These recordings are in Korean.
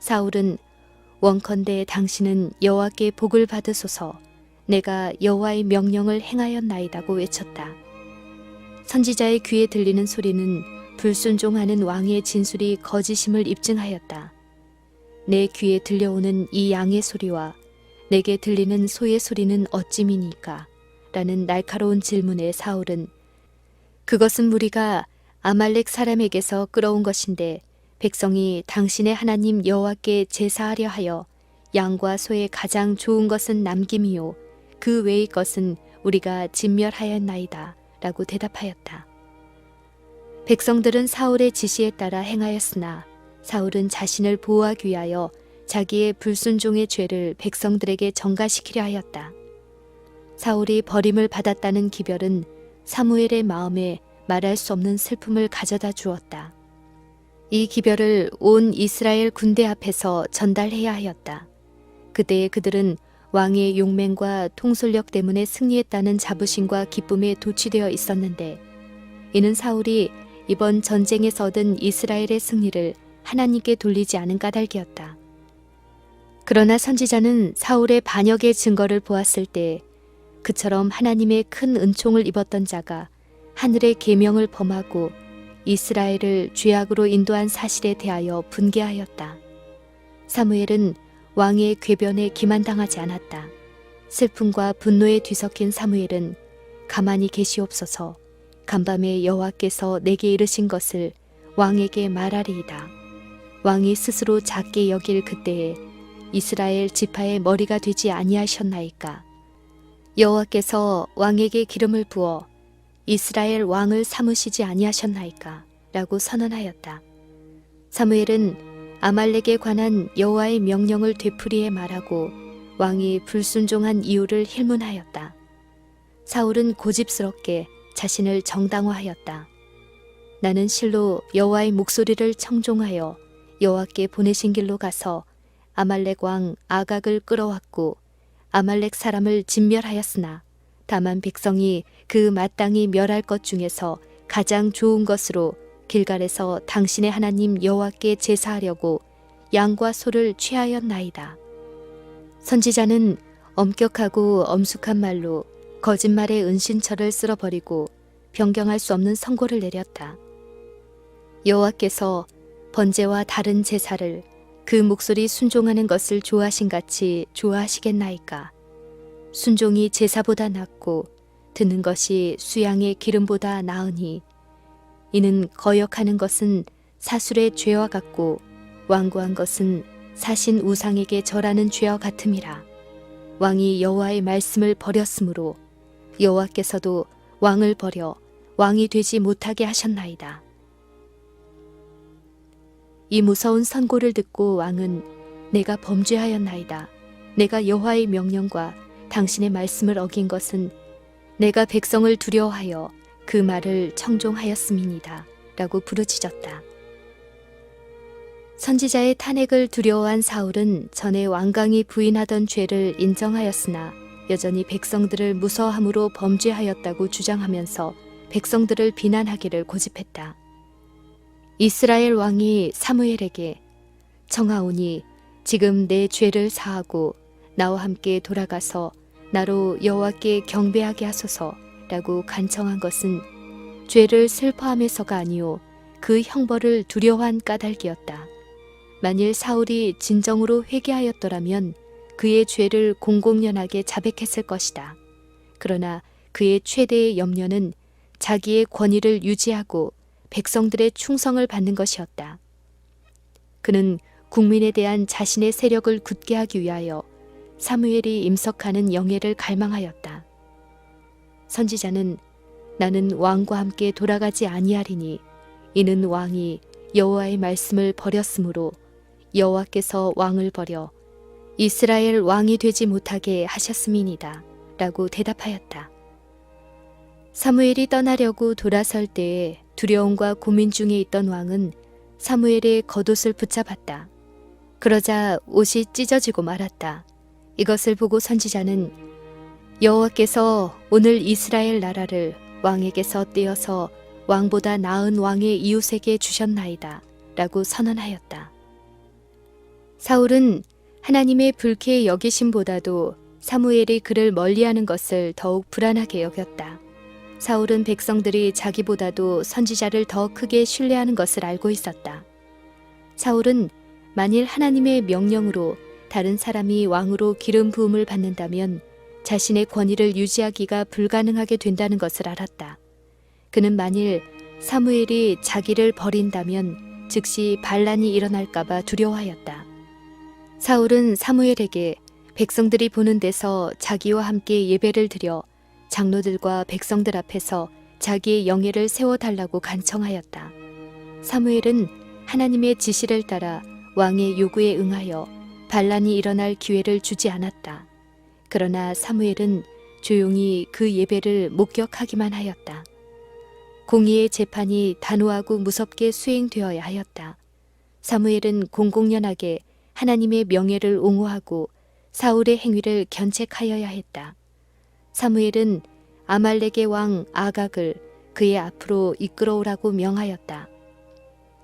사울은 원컨대 당신은 여호와께 복을 받으소서, 내가 여호와의 명령을 행하였나이다고 외쳤다. 선지자의 귀에 들리는 소리는 불순종하는 왕의 진술이 거짓임을 입증하였다. 내 귀에 들려오는 이 양의 소리와 내게 들리는 소의 소리는 어찌미니까? 라는 날카로운 질문에 사울은 그것은 무리가 아말렉 사람에게서 끌어온 것인데 백성이 당신의 하나님 여호와께 제사하려 하여 양과 소의 가장 좋은 것은 남김이요 그 외의 것은 우리가 진멸하였나이다 라고 대답하였다. 백성들은 사울의 지시에 따라 행하였으나 사울은 자신을 보호하기 위하여 자기의 불순종의 죄를 백성들에게 전가시키려 하였다. 사울이 버림을 받았다는 기별은 사무엘의 마음에 말할 수 없는 슬픔을 가져다 주었다. 이 기별을 온 이스라엘 군대 앞에서 전달해야 하였다. 그때에 그들은 왕의 용맹과 통솔력 때문에 승리했다는 자부심과 기쁨에 도취되어 있었는데 이는 사울이 이번 전쟁에서 얻은 이스라엘의 승리를 하나님께 돌리지 않은 까닭이었다. 그러나 선지자는 사울의 반역의 증거를 보았을 때 그처럼 하나님의 큰 은총을 입었던 자가 하늘의 계명을 범하고 이스라엘을 죄악으로 인도한 사실에 대하여 분개하였다. 사무엘은 왕의 궤변에 기만당하지 않았다. 슬픔과 분노에 뒤섞인 사무엘은 가만히 계시옵소서, 간밤에 여호와께서 내게 이르신 것을 왕에게 말하리이다. 왕이 스스로 작게 여길 그때에 이스라엘 지파의 머리가 되지 아니하셨나이까? 여호와께서 왕에게 기름을 부어 이스라엘 왕을 삼으시지 아니하셨나이까? 라고 선언하였다. 사무엘은 아말렉에 관한 여호와의 명령을 되풀이해 말하고 왕이 불순종한 이유를 힐문하였다. 사울은 고집스럽게 자신을 정당화하였다. 나는 실로 여호와의 목소리를 청종하여 여호와께 보내신 길로 가서 아말렉 왕 아각을 끌어왔고 아말렉 사람을 진멸하였으나 다만 백성이 그 마땅히 멸할 것 중에서 가장 좋은 것으로 길갈에서 당신의 하나님 여호와께 제사하려고 양과 소를 취하였나이다. 선지자는 엄격하고 엄숙한 말로 거짓말의 은신처를 쓸어버리고 변경할 수 없는 선고를 내렸다. 여호와께서 번제와 다른 제사를 그 목소리 순종하는 것을 좋아하신 같이 좋아하시겠나이까? 순종이 제사보다 낫고 듣는 것이 수양의 기름보다 나으니 이는 거역하는 것은 사술의 죄와 같고 완고한 것은 사신 우상에게 절하는 죄와 같음이라. 왕이 여호와의 말씀을 버렸으므로 여호와께서도 왕을 버려 왕이 되지 못하게 하셨나이다. 이 무서운 선고를 듣고 왕은 내가 범죄하였나이다. 내가 여호와의 명령과 당신의 말씀을 어긴 것은 내가 백성을 두려워하여 그 말을 청종하였음이니이다. 라고 부르짖었다. 선지자의 탄핵을 두려워한 사울은 전에 왕강이 부인하던 죄를 인정하였으나 여전히 백성들을 무서워함으로 범죄하였다고 주장하면서 백성들을 비난하기를 고집했다. 이스라엘 왕이 사무엘에게 청하오니 지금 내 죄를 사하고 나와 함께 돌아가서 나로 여호와께 경배하게 하소서 라고 간청한 것은 죄를 슬퍼함에서가 아니오 그 형벌을 두려워한 까닭이었다. 만일 사울이 진정으로 회개하였더라면 그의 죄를 공공연하게 자백했을 것이다. 그러나 그의 최대의 염려는 자기의 권위를 유지하고 백성들의 충성을 받는 것이었다. 그는 국민에 대한 자신의 세력을 굳게 하기 위하여 사무엘이 임석하는 영예를 갈망하였다. 선지자는 나는 왕과 함께 돌아가지 아니하리니 이는 왕이 여호와의 말씀을 버렸으므로 여호와께서 왕을 버려 이스라엘 왕이 되지 못하게 하셨음이니이다. 라고 대답하였다. 사무엘이 떠나려고 돌아설 때에 두려움과 고민 중에 있던 왕은 사무엘의 겉옷을 붙잡았다. 그러자 옷이 찢어지고 말았다. 이것을 보고 선지자는 여호와께서 오늘 이스라엘 나라를 왕에게서 떼어서 왕보다 나은 왕의 이웃에게 주셨나이다. 라고 선언하였다. 사울은 하나님의 불쾌히 여기심보다도 사무엘이 그를 멀리하는 것을 더욱 불안하게 여겼다. 사울은 백성들이 자기보다도 선지자를 더 크게 신뢰하는 것을 알고 있었다. 사울은 만일 하나님의 명령으로 다른 사람이 왕으로 기름 부음을 받는다면 자신의 권위를 유지하기가 불가능하게 된다는 것을 알았다. 그는 만일 사무엘이 자기를 버린다면 즉시 반란이 일어날까봐 두려워하였다. 사울은 사무엘에게 백성들이 보는 데서 자기와 함께 예배를 드려 장로들과 백성들 앞에서 자기의 영예를 세워달라고 간청하였다. 사무엘은 하나님의 지시를 따라 왕의 요구에 응하여 반란이 일어날 기회를 주지 않았다. 그러나 사무엘은 조용히 그 예배를 목격하기만 하였다. 공의의 재판이 단호하고 무섭게 수행되어야 하였다. 사무엘은 공공연하게 하나님의 명예를 옹호하고 사울의 행위를 견책하여야 했다. 사무엘은 아말렉의 왕 아각을 그의 앞으로 이끌어오라고 명하였다.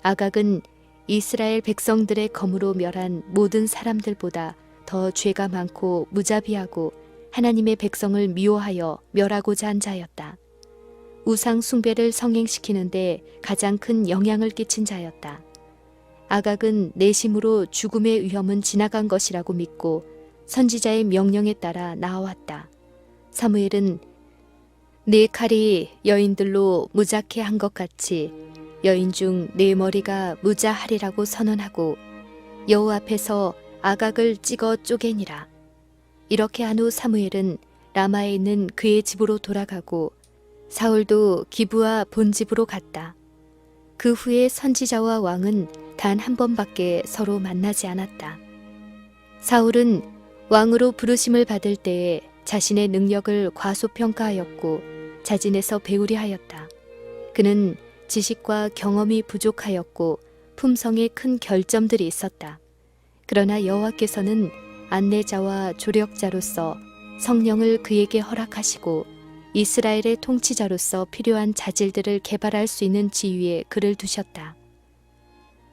아각은 이스라엘 백성들의 검으로 멸한 모든 사람들보다 더 죄가 많고 무자비하고 하나님의 백성을 미워하여 멸하고자 한 자였다. 우상 숭배를 성행시키는데 가장 큰 영향을 끼친 자였다. 아각은 내심으로 죽음의 위험은 지나간 것이라고 믿고 선지자의 명령에 따라 나아왔다. 사무엘은 네 칼이 여인들로 무자케 한 것 같이 여인 중 네 머리가 무자하리라고 선언하고 여호와 앞에서 아각을 찍어 쪼개니라. 이렇게 한 후 사무엘은 라마에 있는 그의 집으로 돌아가고 사울도 기브아 본집으로 갔다. 그 후에 선지자와 왕은 단 한 번밖에 서로 만나지 않았다. 사울은 왕으로 부르심을 받을 때에 자신의 능력을 과소평가하였고 자진해서 배우려 하였다. 그는 지식과 경험이 부족하였고 품성에 큰 결점들이 있었다. 그러나 여호와께서는 안내자와 조력자로서 성령을 그에게 허락하시고 이스라엘의 통치자로서 필요한 자질들을 개발할 수 있는 지위에 그를 두셨다.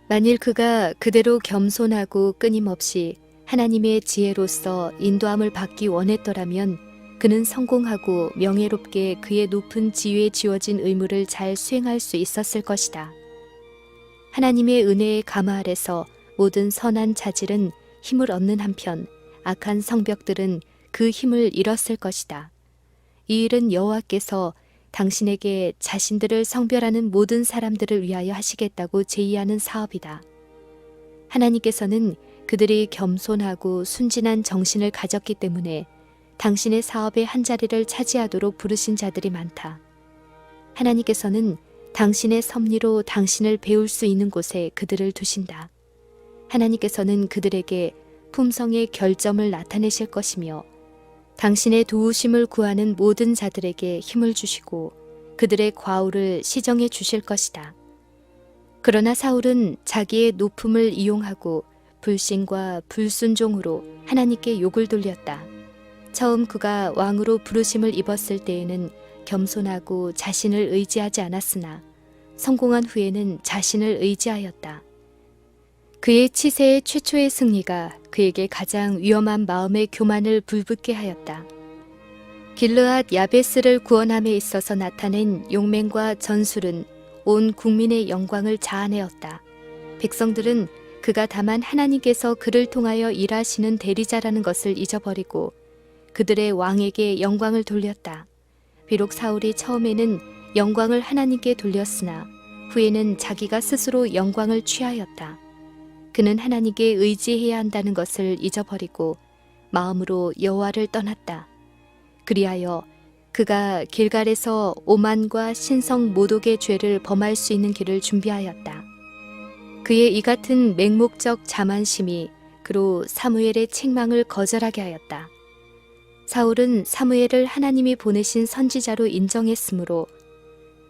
만일 그가 그대로 겸손하고 끊임없이 하나님의 지혜로서 인도함을 받기 원했더라면 그는 성공하고 명예롭게 그의 높은 지위에 지어진 의무를 잘 수행할 수 있었을 것이다. 하나님의 은혜의 가마 아래서 모든 선한 자질은 힘을 얻는 한편 악한 성벽들은 그 힘을 잃었을 것이다. 이 일은 여호와께서 당신에게 자신들을 성별하는 모든 사람들을 위하여 하시겠다고 제의하는 사업이다. 하나님께서는 그들이 겸손하고 순진한 정신을 가졌기 때문에 당신의 사업의 한 자리를 차지하도록 부르신 자들이 많다. 하나님께서는 당신의 섭리로 당신을 배울 수 있는 곳에 그들을 두신다. 하나님께서는 그들에게 품성의 결점을 나타내실 것이며 당신의 도우심을 구하는 모든 자들에게 힘을 주시고 그들의 과오를 시정해 주실 것이다. 그러나 사울은 자기의 높음을 이용하고 불신과 불순종으로 하나님께 욕을 돌렸다. 처음 그가 왕으로 부르심을 입었을 때에는 겸손하고 자신을 의지하지 않았으나 성공한 후에는 자신을 의지하였다. 그의 치세의 최초의 승리가 그에게 가장 위험한 마음의 교만을 불붙게 하였다. 길르앗 야베스를 구원함에 있어서 나타낸 용맹과 전술은 온 국민의 영광을 자아내었다. 백성들은 그가 다만 하나님께서 그를 통하여 일하시는 대리자라는 것을 잊어버리고 그들의 왕에게 영광을 돌렸다. 비록 사울이 처음에는 영광을 하나님께 돌렸으나 후에는 자기가 스스로 영광을 취하였다. 그는 하나님께 의지해야 한다는 것을 잊어버리고 마음으로 여호와를 떠났다. 그리하여 그가 길갈에서 오만과 신성 모독의 죄를 범할 수 있는 길을 준비하였다. 그의 이 같은 맹목적 자만심이 그로 사무엘의 책망을 거절하게 하였다. 사울은 사무엘을 하나님이 보내신 선지자로 인정했으므로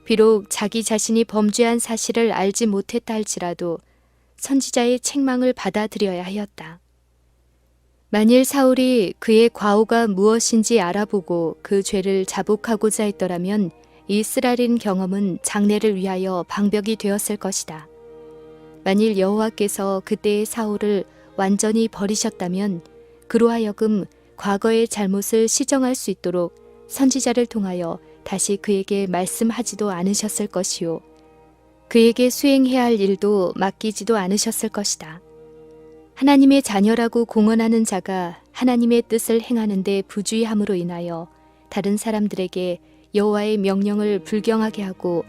비록 자기 자신이 범죄한 사실을 알지 못했다 할지라도 선지자의 책망을 받아들여야 하였다. 만일 사울이 그의 과오가 무엇인지 알아보고 그 죄를 자복하고자 했더라면 이 쓰라린 경험은 장래를 위하여 방벽이 되었을 것이다. 만일 여호와께서 그때의 사울을 완전히 버리셨다면 그로 하여금 과거의 잘못을 시정할 수 있도록 선지자를 통하여 다시 그에게 말씀하지도 않으셨을 것이요. 그에게 수행해야 할 일도 맡기지도 않으셨을 것이다. 하나님의 자녀라고 공언하는 자가 하나님의 뜻을 행하는 데 부주의함으로 인하여 다른 사람들에게 여호와의 명령을 불경하게 하고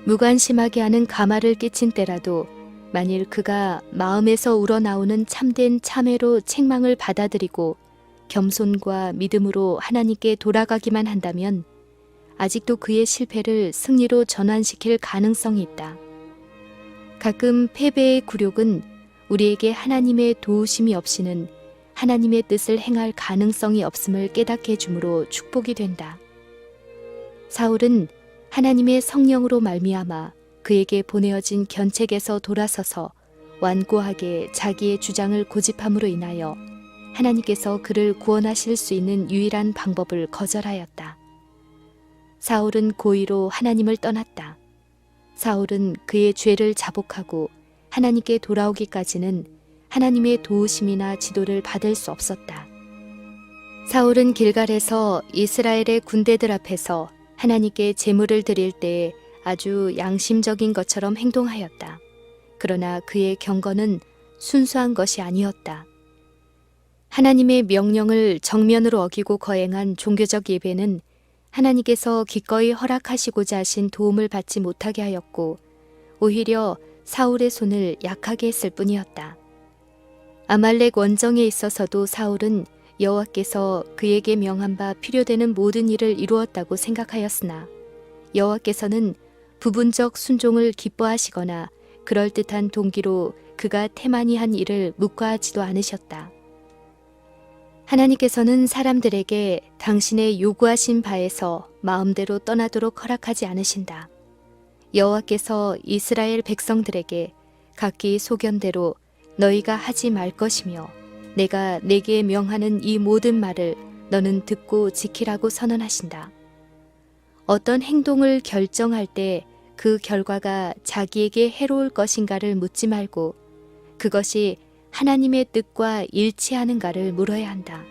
무관심하게 하는 가마를 끼친 때라도 만일 그가 마음에서 우러나오는 참된 참회로 책망을 받아들이고 겸손과 믿음으로 하나님께 돌아가기만 한다면 아직도 그의 실패를 승리로 전환시킬 가능성이 있다. 가끔 패배의 굴욕은 우리에게 하나님의 도우심이 없이는 하나님의 뜻을 행할 가능성이 없음을 깨닫게 해주므로 축복이 된다. 사울은 하나님의 성령으로 말미암아 그에게 보내어진 견책에서 돌아서서 완고하게 자기의 주장을 고집함으로 인하여 하나님께서 그를 구원하실 수 있는 유일한 방법을 거절하였다. 사울은 고의로 하나님을 떠났다. 사울은 그의 죄를 자복하고 하나님께 돌아오기까지는 하나님의 도우심이나 지도를 받을 수 없었다. 사울은 길갈에서 이스라엘의 군대들 앞에서 하나님께 제물을 드릴 때에 아주 양심적인 것처럼 행동하였다. 그러나 그의 경건은 순수한 것이 아니었다. 하나님의 명령을 정면으로 어기고 거행한 종교적 예배는 하나님께서 기꺼이 허락하시고자 하신 도움을 받지 못하게 하였고 오히려 사울의 손을 약하게 했을 뿐이었다. 아말렉 원정에 있어서도 사울은 여호와께서 그에게 명한 바 필요되는 모든 일을 이루었다고 생각하였으나 여호와께서는 부분적 순종을 기뻐하시거나 그럴듯한 동기로 그가 태만히 한 일을 묵과하지도 않으셨다. 하나님께서는 사람들에게 당신의 요구하신 바에서 마음대로 떠나도록 허락하지 않으신다. 여호와께서 이스라엘 백성들에게 각기 소견대로 너희가 하지 말 것이며 내가 내게 명하는 이 모든 말을 너는 듣고 지키라고 선언하신다. 어떤 행동을 결정할 때 그 결과가 자기에게 해로울 것인가를 묻지 말고 그것이 하나님의 뜻과 일치하는가를 물어야 한다.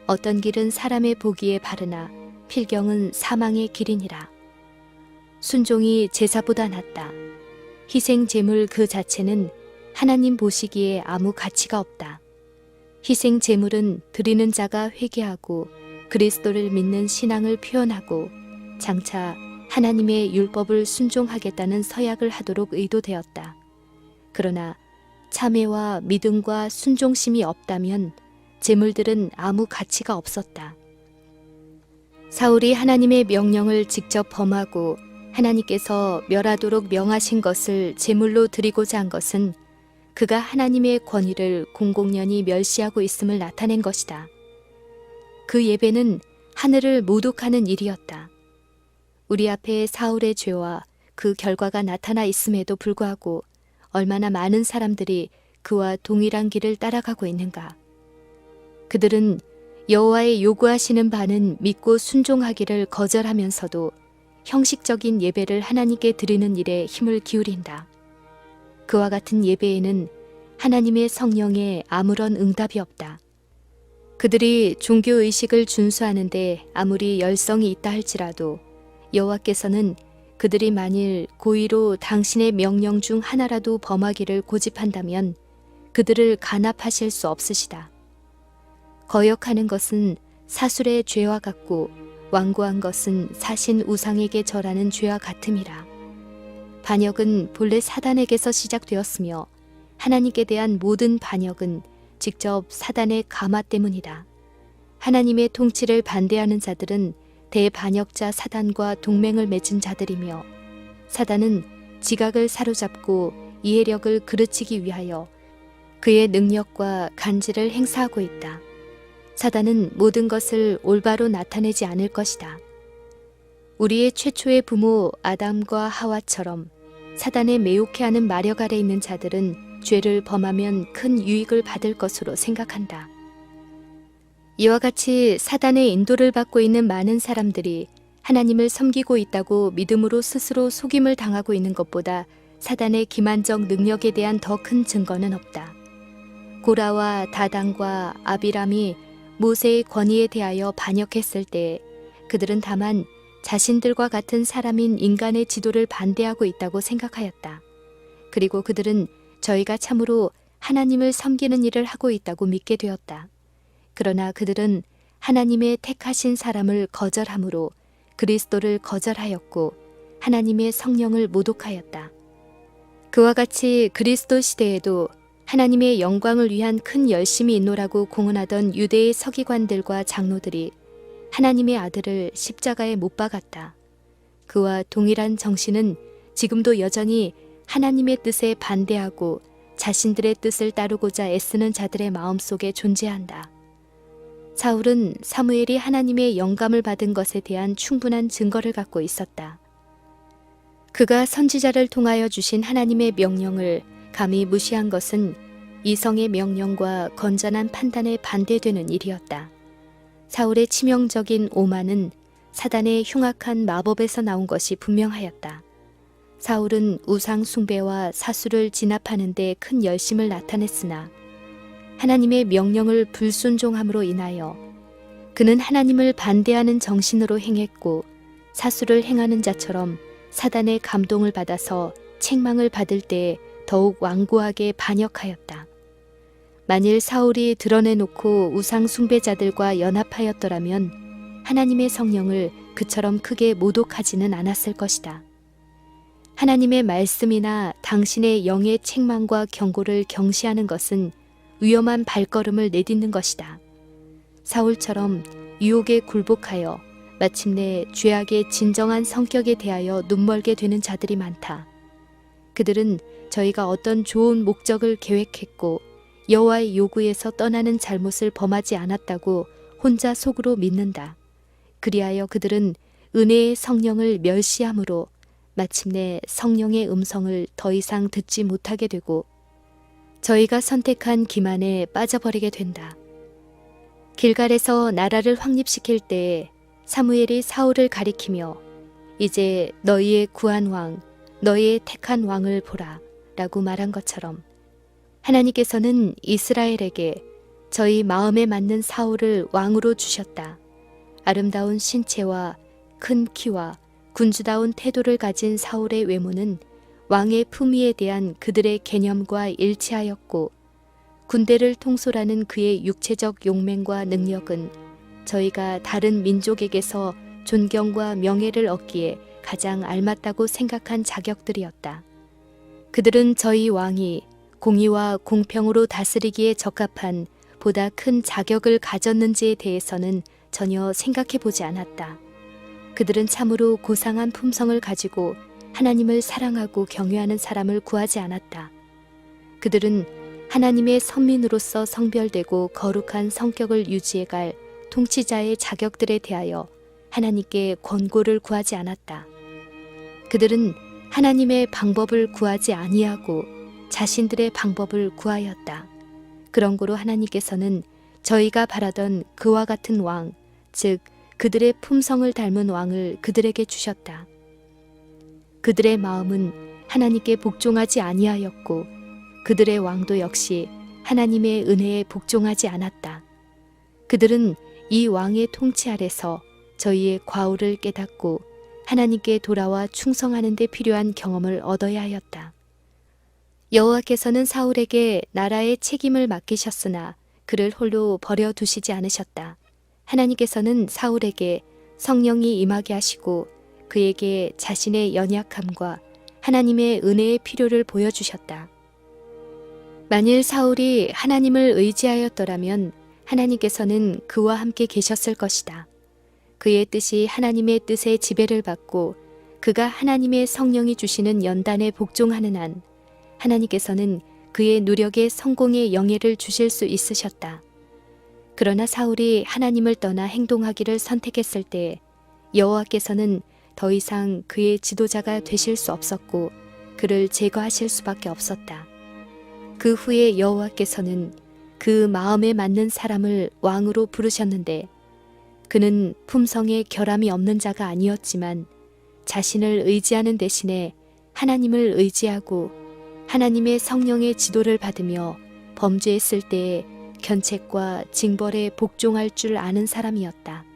어떤 길은 사람의 보기에 바르나 필경은 사망의 길이니라. 순종이 제사보다 낫다. 희생 제물 그 자체는 하나님 보시기에 아무 가치가 없다. 희생 제물은 드리는 자가 회개하고 그리스도를 믿는 신앙을 표현하고 장차 하나님의 율법을 순종하겠다는 서약을 하도록 의도되었다. 그러나 참회와 믿음과 순종심이 없다면 제물들은 아무 가치가 없었다. 사울이 하나님의 명령을 직접 범하고 하나님께서 멸하도록 명하신 것을 제물로 드리고자 한 것은 그가 하나님의 권위를 공공연히 멸시하고 있음을 나타낸 것이다. 그 예배는 하늘을 모독하는 일이었다. 우리 앞에 사울의 죄와 그 결과가 나타나 있음에도 불구하고 얼마나 많은 사람들이 그와 동일한 길을 따라가고 있는가. 그들은 여호와의 요구하시는 바는 믿고 순종하기를 거절하면서도 형식적인 예배를 하나님께 드리는 일에 힘을 기울인다. 그와 같은 예배에는 하나님의 성령에 아무런 응답이 없다. 그들이 종교의식을 준수하는데 아무리 열성이 있다 할지라도 여호와께서는 그들이 만일 고의로 당신의 명령 중 하나라도 범하기를 고집한다면 그들을 간합하실 수 없으시다. 거역하는 것은 사술의 죄와 같고 완고한 것은 사신 우상에게 절하는 죄와 같음이라. 반역은 본래 사단에게서 시작되었으며 하나님께 대한 모든 반역은 직접 사단의 가마 때문이다. 하나님의 통치를 반대하는 자들은 대반역자 사단과 동맹을 맺은 자들이며 사단은 지각을 사로잡고 이해력을 그르치기 위하여 그의 능력과 간지를 행사하고 있다. 사단은 모든 것을 올바로 나타내지 않을 것이다. 우리의 최초의 부모 아담과 하와처럼 사단에 매혹해하는 마력 아래 있는 자들은 죄를 범하면 큰 유익을 받을 것으로 생각한다. 이와 같이 사단의 인도를 받고 있는 많은 사람들이 하나님을 섬기고 있다고 믿음으로 스스로 속임을 당하고 있는 것보다 사단의 기만적 능력에 대한 더 큰 증거는 없다. 고라와 다단과 아비람이 모세의 권위에 대하여 반역했을 때 그들은 다만 자신들과 같은 사람인 인간의 지도를 반대하고 있다고 생각하였다. 그리고 그들은 저희가 참으로 하나님을 섬기는 일을 하고 있다고 믿게 되었다. 그러나 그들은 하나님의 택하신 사람을 거절함으로 그리스도를 거절하였고 하나님의 성령을 모독하였다. 그와 같이 그리스도 시대에도 하나님의 영광을 위한 큰 열심이 있노라고 공언하던 유대의 서기관들과 장로들이 하나님의 아들을 십자가에 못 박았다. 그와 동일한 정신은 지금도 여전히 하나님의 뜻에 반대하고 자신들의 뜻을 따르고자 애쓰는 자들의 마음속에 존재한다. 사울은 사무엘이 하나님의 영감을 받은 것에 대한 충분한 증거를 갖고 있었다. 그가 선지자를 통하여 주신 하나님의 명령을 감히 무시한 것은 이성의 명령과 건전한 판단에 반대되는 일이었다. 사울의 치명적인 오만은 사단의 흉악한 마법에서 나온 것이 분명하였다. 사울은 우상 숭배와 사수를 진압하는 데 큰 열심을 나타냈으나 하나님의 명령을 불순종함으로 인하여 그는 하나님을 반대하는 정신으로 행했고 사수를 행하는 자처럼 사단의 감동을 받아서 책망을 받을 때에 더욱 완고하게 반역하였다. 만일 사울이 드러내놓고 우상 숭배자들과 연합하였더라면 하나님의 성령을 그처럼 크게 모독하지는 않았을 것이다. 하나님의 말씀이나 당신의 영의 책망과 경고를 경시하는 것은 위험한 발걸음을 내딛는 것이다. 사울처럼 유혹에 굴복하여 마침내 죄악의 진정한 성격에 대하여 눈멀게 되는 자들이 많다. 그들은 저희가 어떤 좋은 목적을 계획했고 여호와의 요구에서 떠나는 잘못을 범하지 않았다고 혼자 속으로 믿는다. 그리하여 그들은 은혜의 성령을 멸시함으로 마침내 성령의 음성을 더 이상 듣지 못하게 되고 저희가 선택한 기만에 빠져버리게 된다. 길갈에서 나라를 확립시킬 때에 사무엘이 사울을 가리키며 이제 너희의 구한 왕, 너희의 택한 왕을 보라 라고 말한 것처럼 하나님께서는 이스라엘에게 저희 마음에 맞는 사울을 왕으로 주셨다. 아름다운 신체와 큰 키와 군주다운 태도를 가진 사울의 외모는 왕의 품위에 대한 그들의 개념과 일치하였고 군대를 통솔하는 그의 육체적 용맹과 능력은 저희가 다른 민족에게서 존경과 명예를 얻기에 가장 알맞다고 생각한 자격들이었다. 그들은 저희 왕이 공의와 공평으로 다스리기에 적합한 보다 큰 자격을 가졌는지에 대해서는 전혀 생각해 보지 않았다. 그들은 참으로 고상한 품성을 가지고 하나님을 사랑하고 경외하는 사람을 구하지 않았다. 그들은 하나님의 선민으로서 성별되고 거룩한 성격을 유지해갈 통치자의 자격들에 대하여 하나님께 권고를 구하지 않았다. 그들은 하나님의 방법을 구하지 아니하고 자신들의 방법을 구하였다. 그런 고로 하나님께서는 저희가 바라던 그와 같은 왕, 즉 그들의 품성을 닮은 왕을 그들에게 주셨다. 그들의 마음은 하나님께 복종하지 아니하였고 그들의 왕도 역시 하나님의 은혜에 복종하지 않았다. 그들은 이 왕의 통치 아래서 저희의 과오를 깨닫고 하나님께 돌아와 충성하는 데 필요한 경험을 얻어야 하였다. 여호와께서는 사울에게 나라의 책임을 맡기셨으나 그를 홀로 버려두시지 않으셨다. 하나님께서는 사울에게 성령이 임하게 하시고 그에게 자신의 연약함과 하나님의 은혜의 필요를 보여주셨다. 만일 사울이 하나님을 의지하였더라면 하나님께서는 그와 함께 계셨을 것이다. 그의 뜻이 하나님의 뜻의 지배를 받고 그가 하나님의 성령이 주시는 연단에 복종하는 한 하나님께서는 그의 누력에 성공의 영예를 주실 수 있으셨다. 그러나 사울이 하나님을 떠나 행동하기를 선택했을 때 여호와께서는 더 이상 그의 지도자가 되실 수 없었고 그를 제거하실 수밖에 없었다. 그 후에 여호와께서는 그 마음에 맞는 사람을 왕으로 부르셨는데 그는 품성에 결함이 없는 자가 아니었지만 자신을 의지하는 대신에 하나님을 의지하고 하나님의 성령의 지도를 받으며 범죄했을 때에 견책과 징벌에 복종할 줄 아는 사람이었다.